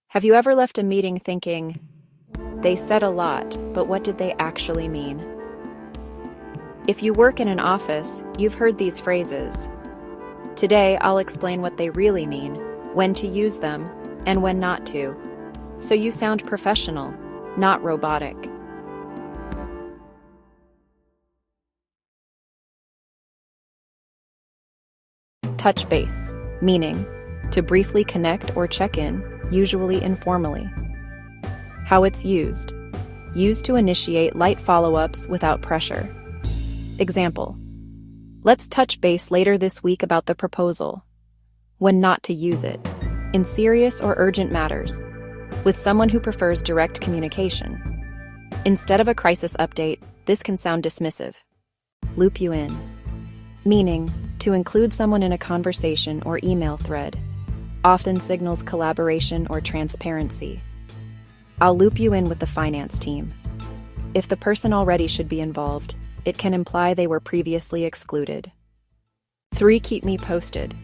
Have you ever left a meeting thinking, they said a lot, but what did they actually mean? If you work in an office, you've heard these phrases. Today, I'll explain what they really mean, when to use them, and when not to, so you sound professional, not robotic. Touch base, meaning to briefly connect or check in, usually informally. How it's used. Used to initiate light follow-ups without pressure. Example. Let's touch base later this week about the proposal. When not to use it. In serious or urgent matters. With someone who prefers direct communication. Instead of a crisis update, this can sound dismissive. Loop you in. Meaning, to include someone in a conversation or email thread. Often signals collaboration or transparency. I'll loop you in with the finance team. If the person already should be involved, it can imply they were previously excluded. 3. Keep me posted.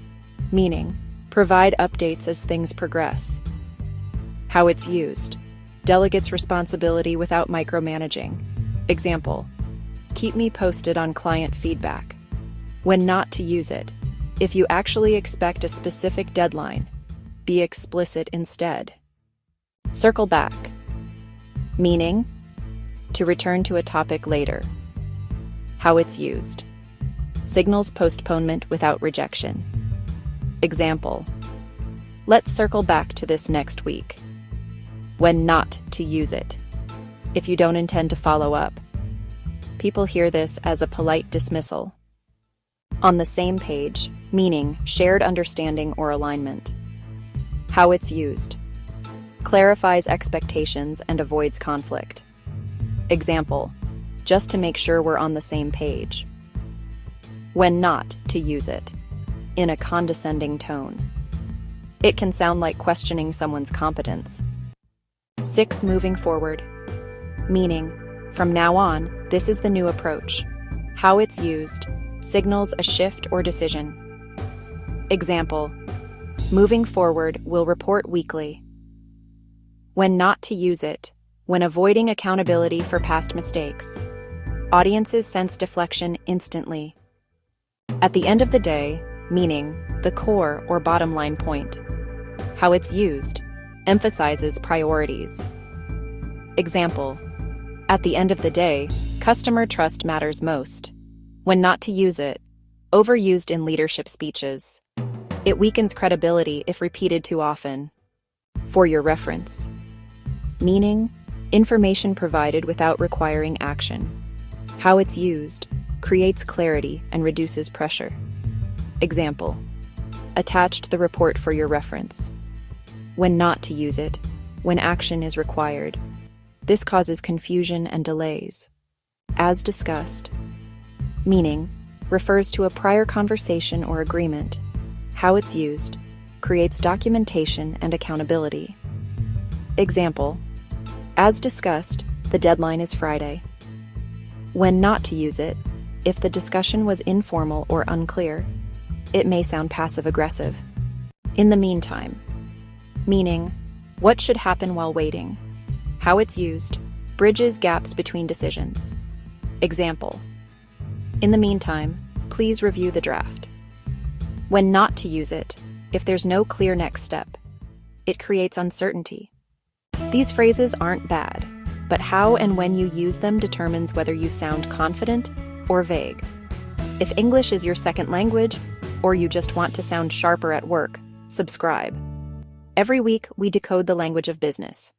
Meaning, provide updates as things progress. How it's used. Delegates responsibility without micromanaging. Example. Keep me posted on client feedback. When not to use it. If you actually expect a specific deadline, be explicit instead. Circle back. Meaning, to return to a topic later. How it's used. Signals postponement without rejection. Example. Let's circle back to this next week. When not to use it. If you don't intend to follow up. People hear this as a polite dismissal. On the same page, meaning shared understanding or alignment. How it's used. Clarifies expectations and avoids conflict. Example. Just to make sure we're on the same page. When not to use it. In a condescending tone. It can sound like questioning someone's competence. 6. Moving forward. Meaning, from now on, this is the new approach. How it's used. Signals a shift or decision. Example. Moving forward, we'll report weekly. When not to use it. When avoiding accountability for past mistakes. Audiences sense deflection instantly. At the end of the day, meaning the core or bottom line point. How it's used. Emphasizes priorities. Example. At the end of the day, customer trust matters most. When not to use it. Overused in leadership speeches. It weakens credibility if repeated too often. For your reference. Meaning, information provided without requiring action. How it's used. Creates clarity and reduces pressure. Example. Attached the report for your reference. When not to use it. When action is required. This causes confusion and delays. As discussed. Meaning, refers to a prior conversation or agreement. How it's used. Creates documentation and accountability. Example. As discussed, the deadline is Friday. When not to use it. If the discussion was informal or unclear. It may sound passive-aggressive. In the meantime. Meaning, what should happen while waiting. How it's used. Bridges gaps between decisions. Example. In the meantime, please review the draft. When not to use it. If there's no clear next step. It creates uncertainty. These phrases aren't bad, but how and when you use them determines whether you sound confident or vague. If English is your second language, or you just want to sound sharper at work, subscribe. Every week, we decode the language of business.